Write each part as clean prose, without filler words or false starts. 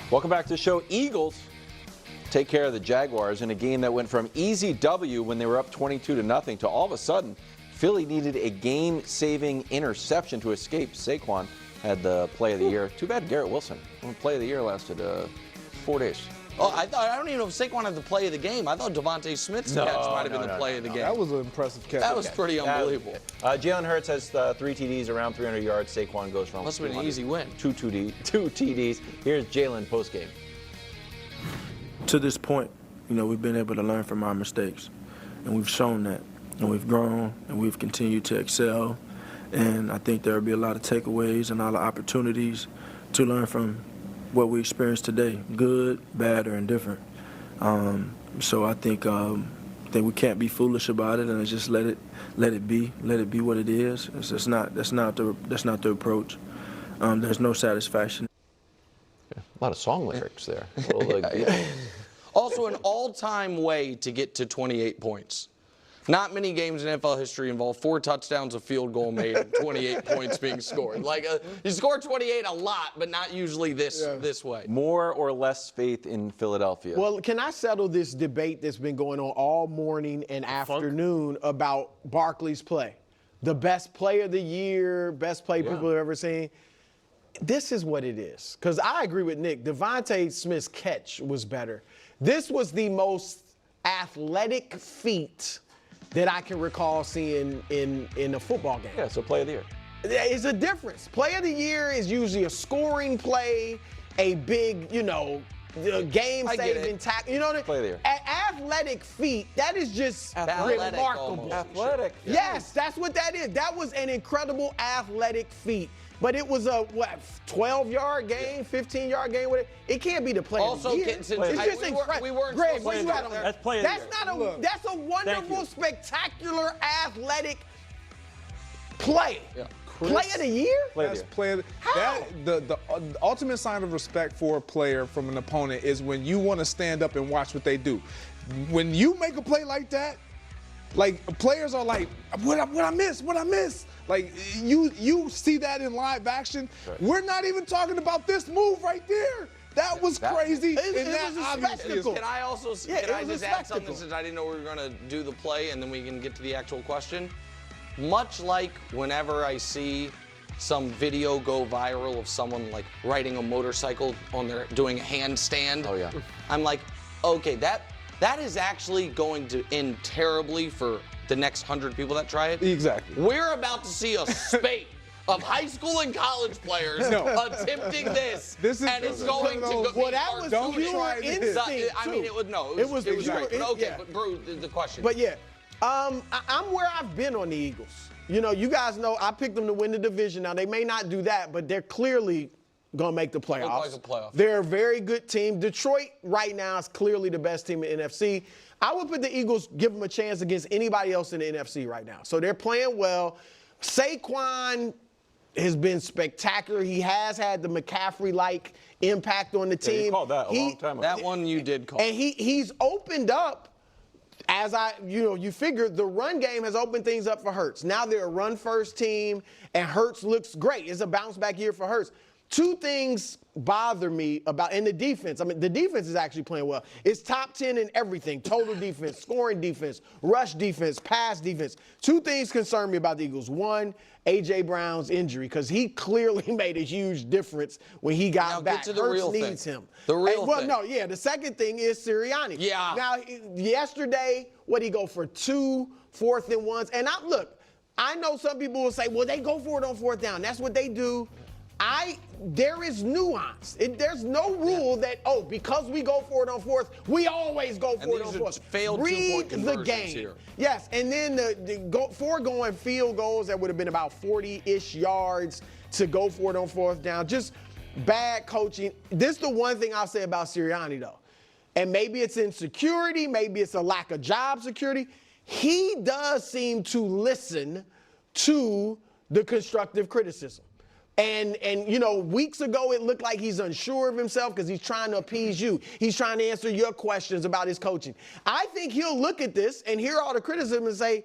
Welcome back to the show. Eagles take care of the Jaguars in a game that went from easy W when they were up 22-0 to all of a sudden Philly needed a game-saving interception to escape. Saquon had the play of the year. Too bad Garrett Wilson. The play of the year lasted 4 days. Oh, I don't even know if Saquon had the play of the game. I thought Devontae Smith's catch might have been the play of the game. That was an impressive catch. That was pretty unbelievable. Jalen Hurts has 3 TDs, around 300 yards. Saquon goes from Must have been an easy win. Two TDs. Here's Jalen postgame. To this point, we've been able to learn from our mistakes, and we've shown that, and we've grown, and we've continued to excel, and I think there will be a lot of takeaways and a lot of opportunities to learn from what we experienced today, good, bad, or indifferent. So I think we can't be foolish about it, and just let it be what it is. That's not the approach. There's no satisfaction. A lot of song lyrics there. Also, an all-time way to get to 28 points. Not many games in NFL history involve 4 touchdowns, a field goal made, and 28 points being scored. You score 28 a lot, but not usually this way. More or less faith in Philadelphia? Well, can I settle this debate that's been going on all morning and afternoon about Barkley's play? The best play of the year, best play people have ever seen. This is what it is. Because I agree with Nick. Devontae Smith's catch was better. This was the most athletic feat that I can recall seeing in a football game. Yeah, so play of the year. It's a difference. Play of the year is usually a scoring play, a big, game-saving tackle. You know what I mean? Play of the year. Athletic feat, that is just remarkable. Almost. Athletic. Yes, that's what that is. That was an incredible athletic feat. But it was a 12-yard game, 15-yard game with it. It can't be the play of the year. It's just incredible. We weren't Greg, supposed to where you at on that? That's play of the year. That's a wonderful, spectacular, athletic play. Yeah. Play of the year? That's play of the, How? the ultimate sign of respect for a player from an opponent is when you want to stand up and watch what they do. When you make a play like that, players are like, what I miss? Like you see that in live action. Right. We're not even talking about this move right there. That was crazy. It was a spectacle. Can I just add something since I didn't know we were going to do the play and then we can get to the actual question? Much like whenever I see some video go viral of someone riding a motorcycle doing a handstand. Oh yeah. I'm like, okay, that is actually going to end terribly for the next 100 people that try it. Exactly. We're about to see a spate of high school and college players attempting this, and it's going to go. Well, that was pure instinct, I mean, it was great. But okay, but Brew, the question. But yeah, I'm where I've been on the Eagles. You guys know I picked them to win the division. Now, they may not do that, but they're clearly going to make the playoffs. Look like a playoff. They're a very good team. Detroit right now is clearly the best team in the NFC. I would put the Eagles, give them a chance against anybody else in the NFC right now. So they're playing well. Saquon has been spectacular. He has had the McCaffrey-like impact on the team. You called that a long time ago. That one you did call. And he's opened up, you figure the run game has opened things up for Hurts. Now they're a run-first team, and Hurts looks great. It's a bounce-back year for Hurts. 2 things bother me about, and the defense. I mean, the defense is actually playing well. It's top 10 in everything: total defense, scoring defense, rush defense, pass defense. 2 things concern me about the Eagles. 1, A.J. Brown's injury, because he clearly made a huge difference when he got back. Get to the Hurts real needs thing. him. The real thing. The second thing is Sirianni. Yeah. Now, yesterday, what he go for 2 4th and 1s? And I know some people will say, well, they go for it on 4th down. That's what they do. There is nuance. There's no rule that, because we go for it on 4th, we always go for it on 4th. Failed Read 2-point the conversions game. here. Yes, and then the foregoing field goals that would have been about 40-ish yards to go for it on 4th down. Just bad coaching. This is the one thing I'll say about Sirianni, though. And maybe it's insecurity, maybe it's a lack of job security. He does seem to listen to the constructive criticism. And weeks ago, it looked like he's unsure of himself because he's trying to appease you. He's trying to answer your questions about his coaching. I think he'll look at this and hear all the criticism and say,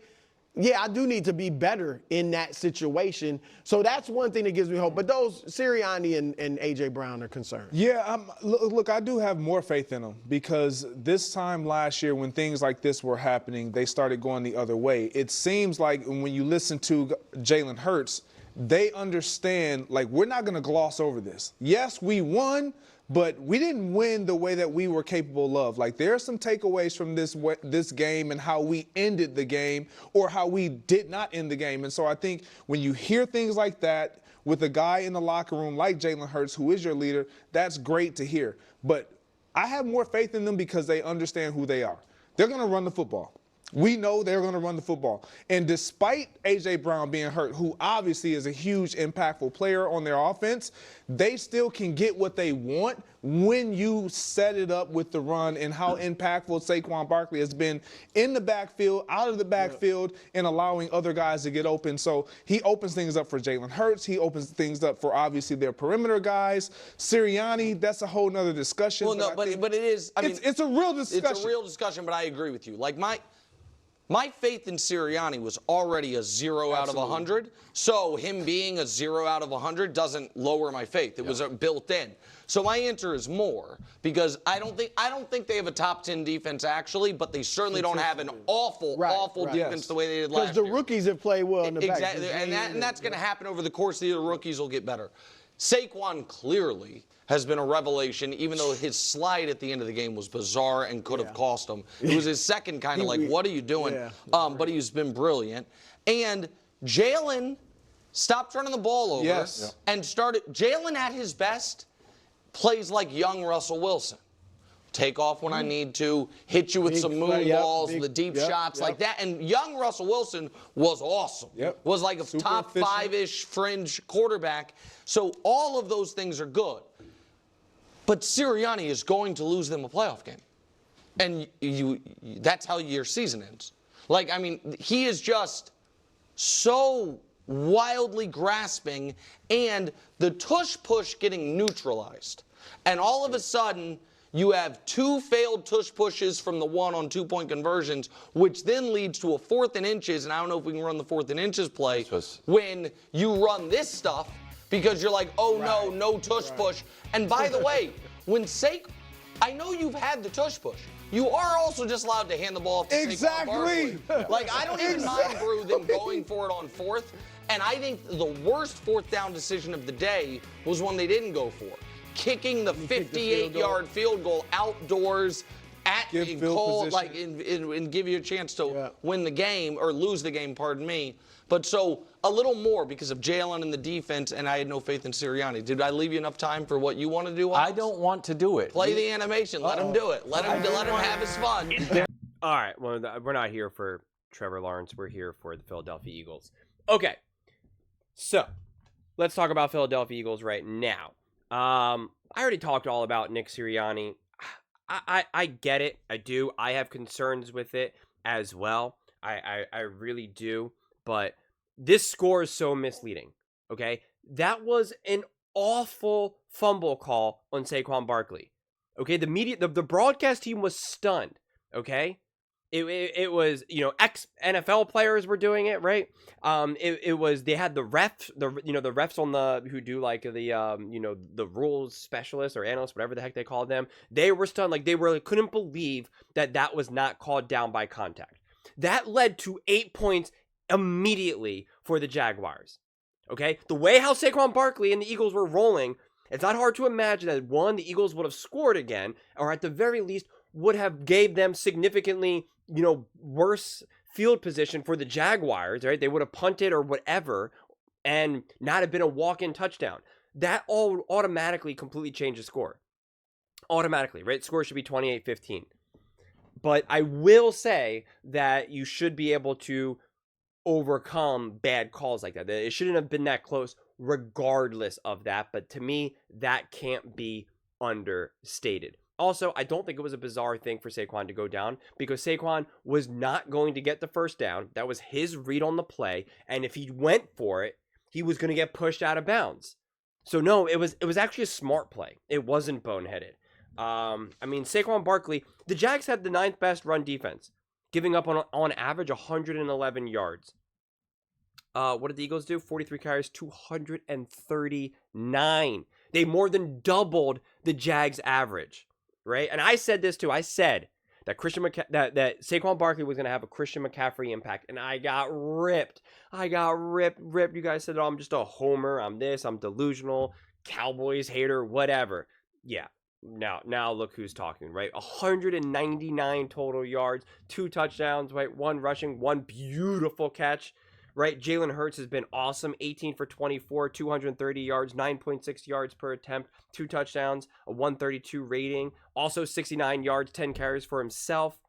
yeah, I do need to be better in that situation. So that's one thing that gives me hope. But those Sirianni and A.J. Brown are concerned. Yeah, look, I do have more faith in them because this time last year when things like this were happening, they started going the other way. It seems like when you listen to Jalen Hurts, they understand, like, we're not going to gloss over this. Yes, we won, but we didn't win the way that we were capable of. Like, there are some takeaways from this game and how we ended the game or how we did not end the game. And so I think when you hear things like that with a guy in the locker room like Jalen Hurts, who is your leader, that's great to hear. But I have more faith in them because they understand who they are. They're going to run the football. We know they're going to run the football. And despite A.J. Brown being hurt, who obviously is a huge impactful player on their offense, they still can get what they want when you set it up with the run and how impactful Saquon Barkley has been in the backfield, out of the backfield, and allowing other guys to get open. So he opens things up for Jalen Hurts. He opens things up for, obviously, their perimeter guys. Sirianni, that's a whole nother discussion. Well, no, but it is. I mean, it's a real discussion. It's a real discussion, but I agree with you. Like, my faith in Sirianni was already a 0 out of 100, so him being a 0 out of 100 doesn't lower my faith. It was built in. So my answer is more because I don't think they have a top 10 defense actually, but they certainly don't have an awful defense the way they did last year. Because the rookies have played well in the back. Exactly, and that's going to happen over the course of the year. The rookies will get better. Saquon clearly has been a revelation, even though his slide at the end of the game was bizarre and could have cost him. It was his second kind of like, what are you doing? But he's been brilliant. And Jalen stopped turning the ball over and started. Jalen at his best plays like young Russell Wilson. Take off when I need to, hit you with some moon balls, the deep shots like that. And young Russell Wilson was awesome. Was like a super top efficient 5-ish fringe quarterback. So all of those things are good. But Sirianni is going to lose them a playoff game. And that's how your season ends. Like, I mean, he is just so wildly grasping and the tush-push getting neutralized. And all of a sudden, you have 2 failed tush pushes from the 1 on 2-point conversions, which then leads to a 4th and inches, and I don't know if we can run the 4th and inches play, when you run this stuff because you're like, oh no tush push. And by the way, when I know you've had the tush push. You are also just allowed to hand the ball off to Saquon Barkley. Like, I don't even mind, Brew, them going for it on 4th. And I think the worst 4th down decision of the day was one they didn't go for. Kicking the 58-yard field goal outdoors in cold, like, and give you a chance to win the game or lose the game, pardon me. But so a little more because of Jalen and the defense, and I had no faith in Sirianni. Did I leave you enough time for what you want to do, Alex? I don't want to do it. Play the animation. Let him do it. Let him have his fun. All right. Well, we're not here for Trevor Lawrence. We're here for the Philadelphia Eagles. Okay. So let's talk about Philadelphia Eagles right now. I already talked all about Nick Sirianni. I get it. I do. I have concerns with it as well. I really do. But this score is so misleading. Okay? That was an awful fumble call on Saquon Barkley. Okay? The media, the broadcast team was stunned. Okay? It was, ex-NFL players were doing it, right? It was, they had the refs, the refs on the, who do like the rules specialists or analysts, whatever the heck they called them. They were stunned. Like, couldn't believe that was not called down by contact. That led to 8 points immediately for the Jaguars. Okay? The way how Saquon Barkley and the Eagles were rolling, it's not hard to imagine that, one, the Eagles would have scored again, or at the very least, would have gave them significantly, worse field position for the Jaguars, right? They would have punted or whatever and not have been a walk-in touchdown. That all automatically completely changed the score. Automatically, right? Score should be 28-15. But I will say that you should be able to overcome bad calls like that. It shouldn't have been that close regardless of that. But to me, that can't be understated. Also, I don't think it was a bizarre thing for Saquon to go down because Saquon was not going to get the first down. That was his read on the play. And if he went for it, he was going to get pushed out of bounds. So no, it was actually a smart play. It wasn't boneheaded. Saquon Barkley, the Jags had the 9th best run defense. giving up on average 111 yards. What did the Eagles do? 43 carries, 239. They more than doubled the Jags average, right? And I said this too. I said that that Saquon Barkley was going to have a Christian McCaffrey impact, and I got ripped. Ripped. You guys said, oh, I'm just a homer. I'm this. I'm delusional. Cowboys hater, whatever. Yeah. Now look who's talking, right? 199 total yards, 2 touchdowns, right? 1 rushing, 1 beautiful catch. Right, Jalen Hurts has been awesome. 18 for 24, 230 yards, 9.6 yards per attempt, 2 touchdowns, a 132 rating. Also 69 yards, 10 carries for himself.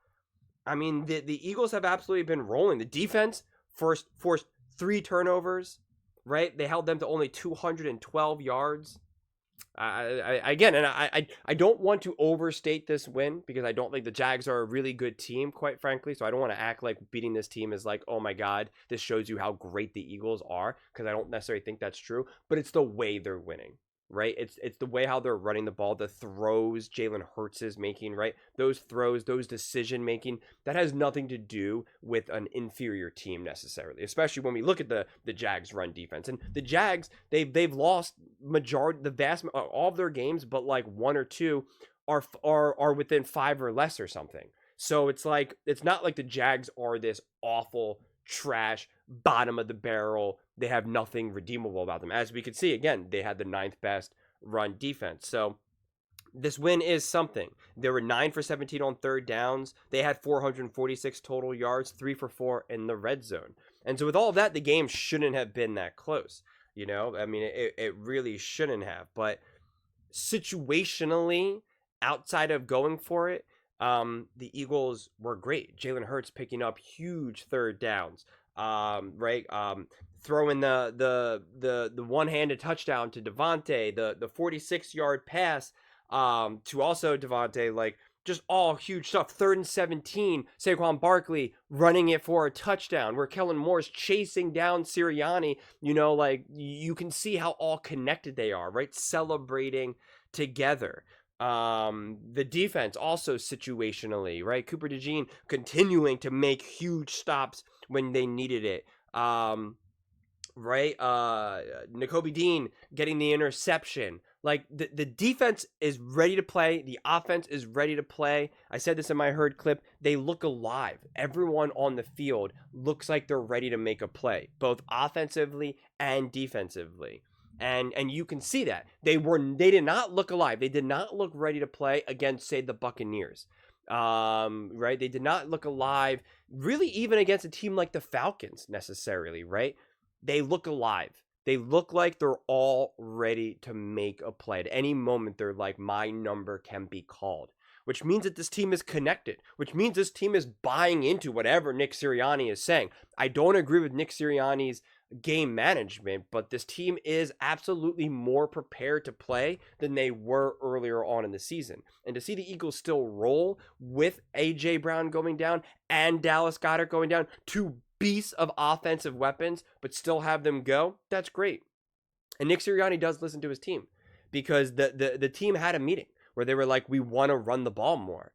I mean, the Eagles have absolutely been rolling. The defense forced 3 turnovers, right? They held them to only 212 yards. I don't want to overstate this win because I don't think the Jags are a really good team, quite frankly. So I don't want to act like beating this team is like, oh my God, this shows you how great the Eagles are, because I don't necessarily think that's true. But it's the way they're winning, right? It's the way how they're running the ball, the throws Jalen Hurts is making, right? Those throws, those decision making, that has nothing to do with an inferior team necessarily, especially when we look at the Jags run defense. And the Jags, they've lost all of their games, but like 1 or 2 are within 5 or less or something. So it's like, it's not like the Jags are this awful trash bottom of the barrel. They have nothing redeemable about them. As we could see, again, they had the 9th best run defense. So this win is something. They were 9 for 17 on 3rd downs. They had 446 total yards, 3 for 4 in the red zone. And so with all of that, the game shouldn't have been that close. You know, I mean, it really shouldn't have. But situationally, outside of going for it, the Eagles were great. Jalen Hurts picking up huge 3rd downs, right? Throwing the one-handed touchdown to Devontae, the 46-yard pass to also Devontae, like, just all huge stuff. 3rd and 17, Saquon Barkley running it for a touchdown, where Kellen Moore's chasing down Sirianni. You know, like, you can see how all connected they are, right? Celebrating together. The defense also situationally, right? Cooper DeJean continuing to make huge stops when they needed it. Right? Nakobe Dean getting the interception. Like, the defense is ready to play. The offense is ready to play. I said this in my herd clip. They look alive. Everyone on the field looks like they're ready to make a play, both offensively and defensively. And you can see that. They did not look alive. They did not look ready to play against, say, the Buccaneers. Right? They did not look alive, really, even against a team like the Falcons necessarily, right? They look alive. They look like they're all ready to make a play. At any moment, they're like, my number can be called, which means that this team is connected, which means this team is buying into whatever Nick Sirianni is saying. I don't agree with Nick Sirianni's game management, but this team is absolutely more prepared to play than they were earlier on in the season. And to see the Eagles still roll with A.J. Brown going down and Dallas Goedert going down, 2 beasts of offensive weapons, but still have them go, that's great. And Nick Sirianni does listen to his team, because the team had a meeting where they were like, we want to run the ball more.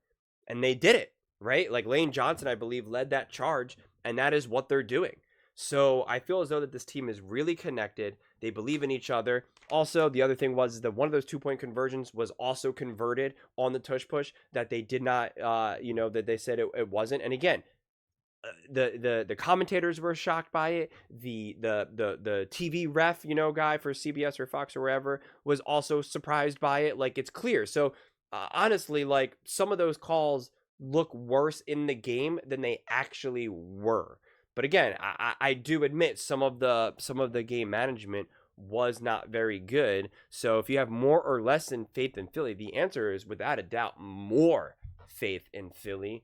And they did it, right? Like, Lane Johnson, I believe, led that charge, and that is what they're doing. So I feel as though that this team is really connected. They believe in each other. Also, the other thing was that one of those 2-point conversions was also converted on the tush push that they did not, that they said it wasn't. And again, the commentators were shocked by it. The TV ref, guy for CBS or Fox or wherever, was also surprised by it. Like, it's clear. So honestly, like, some of those calls look worse in the game than they actually were. But again, I do admit some of the game management was not very good. So if you have more or less in faith in Philly, the answer is without a doubt more faith in Philly,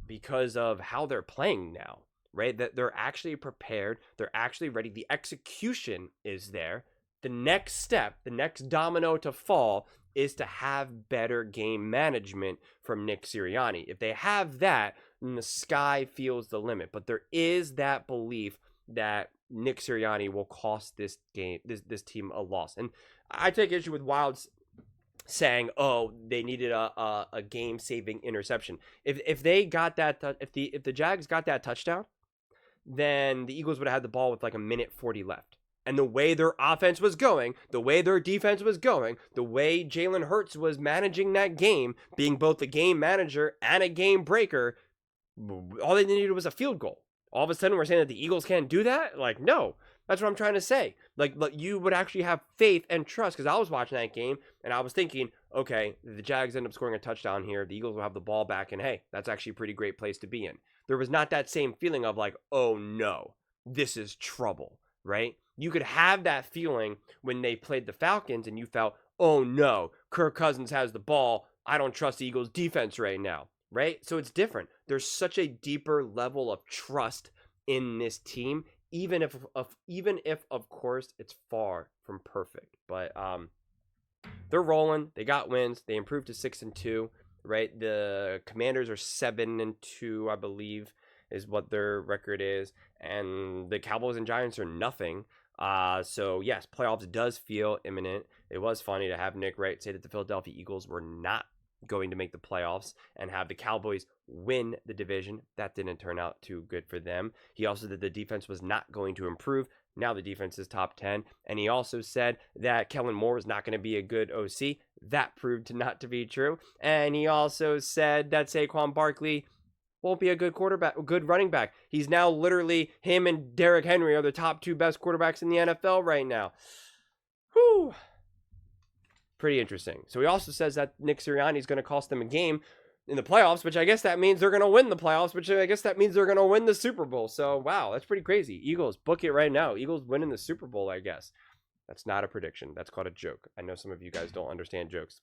because of how they're playing now, right? That they're actually prepared, they're actually ready. The execution is there. The next step, the next domino to fall, is to have better game management from Nick Sirianni. If they have that, then the sky feels the limit. But there is that belief that Nick Sirianni will cost this team a loss. And I take issue with Wild's saying, oh, they needed a game-saving interception. If they got that, if the Jags got that touchdown, then the Eagles would have had the ball with like 1:40 left. And the way their offense was going, the way their defense was going, the way Jalen Hurts was managing that game, being both a game manager and a game breaker, all they needed was a field goal. All of a sudden, we're saying that the Eagles can't do that? Like, no. That's what I'm trying to say. Like you would actually have faith and trust, because I was watching that game and I was thinking, okay, the Jags end up scoring a touchdown here. The Eagles will have the ball back, and hey, that's actually a pretty great place to be in. There was not that same feeling of like, oh no, this is trouble, right? You could have that feeling when they played the Falcons and you felt, oh no, Kirk Cousins has the ball. I don't trust the Eagles defense right now, right? So it's different. There's such a deeper level of trust in this team, even if of course it's far from perfect. But they're rolling. They got wins. They improved to 6-2, right? The Commanders are 7-2, I believe, is what their record is, and the Cowboys and Giants are nothing. So yes, playoffs does feel imminent. It was funny to have Nick Wright say that the Philadelphia Eagles were not going to make the playoffs and have the Cowboys win the division. That didn't turn out too good for them. He also said the defense was not going to improve. Now the defense is top 10. And he also said that Kellen Moore was not going to be a good OC. That proved not to be true. And he also said that Saquon Barkley won't be a good quarterback, good running back. He's now literally, him and Derrick Henry are the top 2 best quarterbacks in the NFL right now. Whew. Pretty interesting. So he also says that Nick Sirianni is going to cost them a game in the playoffs, which I guess that means they're going to win the playoffs, which I guess that means they're going to win the Super Bowl. So, wow, that's pretty crazy. Eagles, book it right now. Eagles winning the Super Bowl, I guess. That's not a prediction. That's called a joke. I know some of you guys don't understand jokes.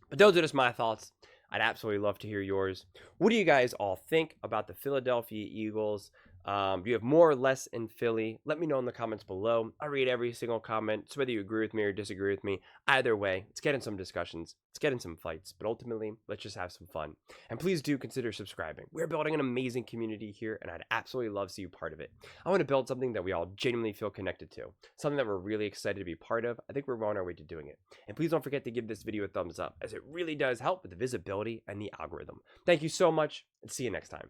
But those are just my thoughts. I'd absolutely love to hear yours. What do you guys all think about the Philadelphia Eagles? Do you have more or less in Philly? Let me know in the comments below. I read every single comment, so whether you agree with me or disagree with me, either way, let's get in some discussions. Let's get in some fights. But ultimately, let's just have some fun. And please do consider subscribing. We're building an amazing community here, and I'd absolutely love to see you part of it. I want to build something that we all genuinely feel connected to. Something that we're really excited to be part of. I think we're on our way to doing it. And please don't forget to give this video a thumbs up, as it really does help with the visibility and the algorithm. Thank you so much, and see you next time.